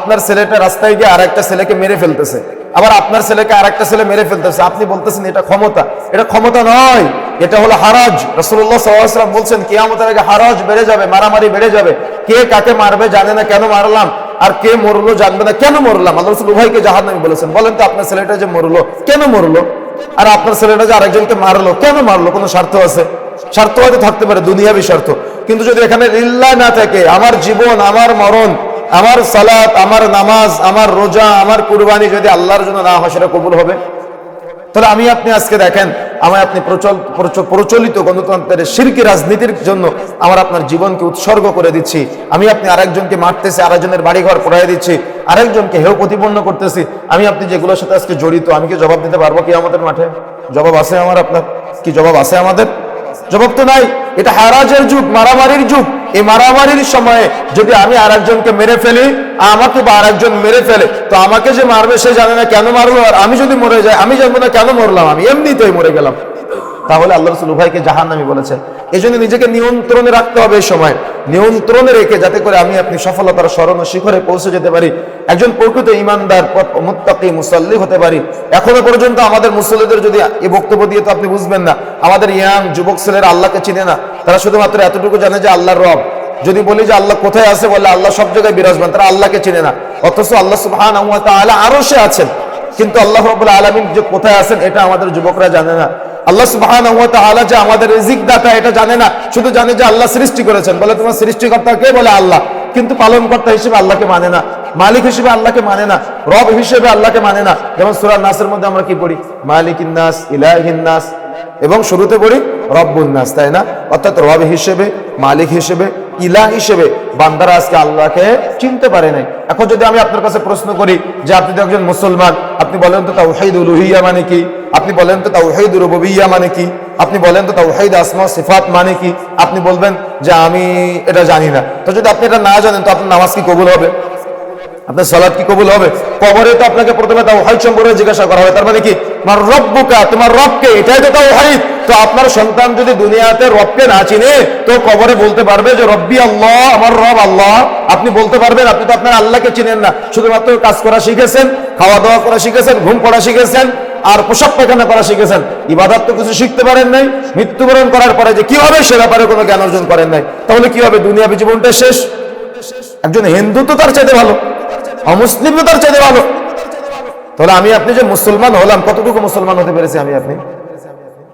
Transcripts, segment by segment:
আপনার ছেলেটা রাস্তায় গিয়ে আর একটা ছেলেকে মেরে ফেলতেছে, আবার আপনার ছেলেকে আর একটা ছেলে মেরে ফেলতেছে, আপনি বলতেছেন এটা ক্ষমতা। এটা ক্ষমতা নয়, এটা হলো হারাজ। রাসূলুল্লাহ সাল্লাল্লাহু আলাইহি ওয়াসাল্লাম বলছেন কিয়ামতের আগে হারাজ বেড়ে যাবে, মারামারি বেড়ে যাবে। কে কাকে মারবে জানে না, কেন মারলাম, আর কে মরলো জানবে না, কেন মরলাম। আল্লাহ রাসূল উভয়কে জাহান্নামী বলেছেন। বলেন তো আপনার ছেলেটা যে মরলো কেন মরলো, আর আপনার ছেলেটা যে আরেকজনকে মারলো কেন মারলো? কোনো স্বার্থ আছে? স্বার্থ হয়তো থাকতে পারে, দুনিয়াবি স্বার্থ, কিন্তু যদি এখানে লিল্লাহ না থাকে, আমার জীবন, আমার মরণ, আমার সালাত, আমার নামাজ, আমার রোজা, আমার কুরবানি যদি আল্লাহর জন্য না হয়, সেটা কবুল হবে? তাহলে আমি আপনি আজকে দেখেন, আমায় আপনি প্রচলিত গণতন্ত্রের শিরকি রাজনীতির জন্য আমার আপনার জীবনকে উৎসর্গ করে দিচ্ছি। আমি আপনি আরেকজনকে মারতেছি, আরেকজনের বাড়িঘর পোড়াই দিচ্ছি, আরেকজনকে হেয় প্রতিপন্ন করতেছি। আমি আপনি যেগুলোর সাথে আজকে জড়িত, আমি কি জবাব দিতে পারবো কিয়ামতের মাঠে? জবাব আছে আমার আপনার? কি জবাব আছে আমাদের? জবাব তো নাই। এটা হারাজের যুগ, মারামারির যুগ। এই মারামারির সময়ে যদি আমি আরেকজনকে মেরে ফেলি, আমাকে বা আরেকজন মেরে ফেলে, তো আমাকে যে মারবে সে জানে না কেন মারলো, আর আমি যদি মরে যাই আমি জানবো না কেন মরলাম, আমি এমনিতেই মরে গেলাম। তাহলে আল্লাহ রাসূল উভয়কে জাহান্নামী বলেছেন। এই জন্য নিজেকে নিয়ন্ত্রণে রাখতে হবে, এই সময় নিয়ন্ত্রণে রেখে, যাতে করে আমি আপনি সফলতার স্মরণ শিখরে পৌঁছে যেতে পারি, একজন প্রকৃত ইমানদার মুত্তাকি মুসাল্লি হতে পারি। এখনো পর্যন্ত আমাদের মুসল্লিদের যদি এই বক্তব্য দিয়ে তো আপনি বুঝবেন না, আমাদের ইয়াং যুবক ছেলেরা আল্লাহকে চিনে না। তারা শুধুমাত্র এতটুকু জানে যে আল্লাহর রব। যদি বলি যে আল্লাহ কোথায় আছে, বলে আল্লাহ সব জায়গায় বিরাজমান, তারা আল্লাহকে চিনে না। অথচ আল্লাহ সুবহানাহু ওয়া তাআলা আরশে আছেন, কিন্তু আল্লাহ রাব্বুল আলামিন যে কোথায় আছেন এটা আমাদের যুবকরা জানে না। আল্লাহ সুবহানাহু ওয়া তাআলা যে আমাদের রিজিক দাতা এটা জানে না, শুধু জানে যে আল্লাহ সৃষ্টি করেছেন। বলে তোমার সৃষ্টিকর্তা কে? বলে আল্লাহ। কিন্তু পালনকর্তা হিসেবে আল্লাহকে মানে না, মালিক হিসেবে আল্লাহকে মানে না, রব হিসেবে আল্লাহকে মানে না। যেমন সূরা নাসের মধ্যে আমরা কি পড়ি? মালিকিন নাস, ইলাহিন নাস, এবং শুরুতে পড়ি রব্বুন নাস, তাই না? অর্থাৎ রব হিসেবে, মালিক হিসেবে, ইলাহ হিসেবে বান্দারা আজকে আল্লাহকে চিনতে পারে নাই। এখন যদি আমি আপনার কাছে প্রশ্ন করি যে আপনি তো একজন মুসলমান, আপনি বলেন তো তাওহীদ উলুহিয়্যা মানে কি? আপনি বলেন তো তাওহীদ রুবুবিয়্যা মানে কি? আপনি বলেন তো তাওহীদ আসমা ওয়া সিফাত মানে কি? আপনি বলবেন যে আমি এটা জানি না। তো যদি আপনি এটা না জানেন, তো আপনার নামাজ কি কবুল হবে? আপনার সালাত কি কবুল হবে? কবরে তো আপনাকে প্রথমে তাওহীদ সম্পর্কে জিজ্ঞাসা করা হবে। তার মানে কি? মার রব্বুকা, তোমার রবকে, এটাই তো তাওহীদ। তো আপনার সন্তান যদি দুনিয়াতে রবকে না চিনে, তো কবরে বলতে পারবে যে রব্বি আল্লাহ, আমার রব আল্লাহ। আপনি বলতে পারবেন? আপনি তো আপনার আল্লাহকে চিনেন না, শুধুমাত্র কাজ করা শিখেছেন, খাওয়া দাওয়া করা শিখেছেন, ঘুম পড়া শিখেছেন, আর পোশাক পায়খানা করা শিখেছেন। ইবাদত তো কিছু শিখতে পারেন নাই। মৃত্যুবরণ করার পরে যে কি হবে সে ব্যাপারে কোনো জ্ঞান অর্জন করেন নাই। তাহলে কি হবে? দুনিয়াবী জীবনটা শেষ। একজন হিন্দু তো তার চাইতে ভালো, অমুসলিম তো তার চাইতে ভালো। তাহলে আমি আপনি যে মুসলমান হলাম, কতটুকু মুসলমান হতে পেরেছি আমি আপনি?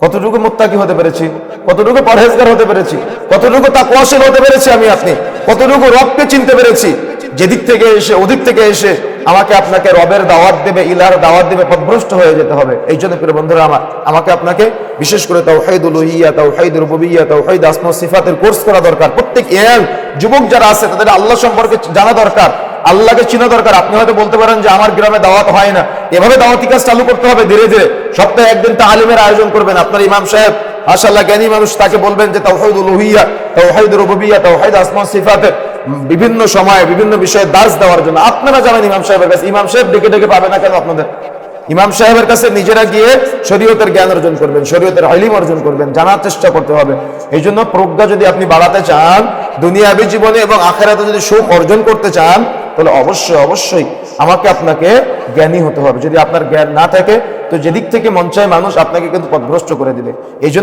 কতটুকু মুত্তাকি হতে পেরেছি? কতটুকু পরহেজগার হতে পেরেছি? কতটুকু তাকওয়াশীল হতে পেরেছি আমি আপনি? কতটুকু রবকে চিনতে পেরেছি? যেদিক থেকে এসে ওদিক থেকে এসে আমাকে আপনাকে রবের দাওয়াত দেবে, ইলাহর দাওয়াত দেবে, পথভ্রষ্ট হয়ে যেতে হবে। এই জন্য প্রিয় বন্ধুরা আমার, আমাকে আপনাকে বিশেষ করে তাওহীদ উলুহিয়্যা, তাওহীদ রুবুবিয়্যা, তাওহীদ আসমা ওয়া সিফাতের কোর্স করা দরকার। প্রত্যেক ইয়াং যুবক যারা আছে তাদের আল্লাহ সম্পর্কে জানা দরকার, আল্লাহকে চিনা দরকার। আপনি হয়তো বলতে পারেন যে আমার গ্রামে দাওয়াত হয় না, এভাবে দাওয়াতি কাজ চালু করতে হবে ধীরে ধীরে। সপ্তাহে একদিন তালিমের আয়োজন করবেন। আপনার ইমাম সাহেব মাশাআল্লাহ জ্ঞানী মানুষ, তাকে বলবেন যে তাওহীদ উলুহিয়্যা, তাওহীদ রুবুবিয়্যা, তাওহীদ আসমা ওয়া সিফাতের বিভিন্ন সময়ে বিভিন্ন বিষয়ে দার্স দেওয়ার জন্য। আপনারা যাবেন ইমাম সাহেবের কাছে, ইমাম সাহেব ডেকে ডেকে পাবে না কেন আপনাদের? ইমাম সাহেবের কাছে নিজেরা গিয়ে শরীয়তের জ্ঞান অর্জন করবেন, শরীয়তের ইলম অর্জন করবেন, জানার চেষ্টা করতে হবে। এই জন্য প্রজ্ঞা যদি আপনি বাড়াতে চান, দুনিয়াবী জীবনে এবং আখিরাতে যদি সুখ অর্জন করতে চান, তাহলে অবশ্যই অবশ্যই আমাকে আপনাকে জ্ঞানী হতে হবে। যদি আপনার জ্ঞান না থাকে, তো যেদিক থেকে মন চায় মানুষ আপনাকে কিন্তু পথভ্রষ্ট করে দিবে। এই জন্য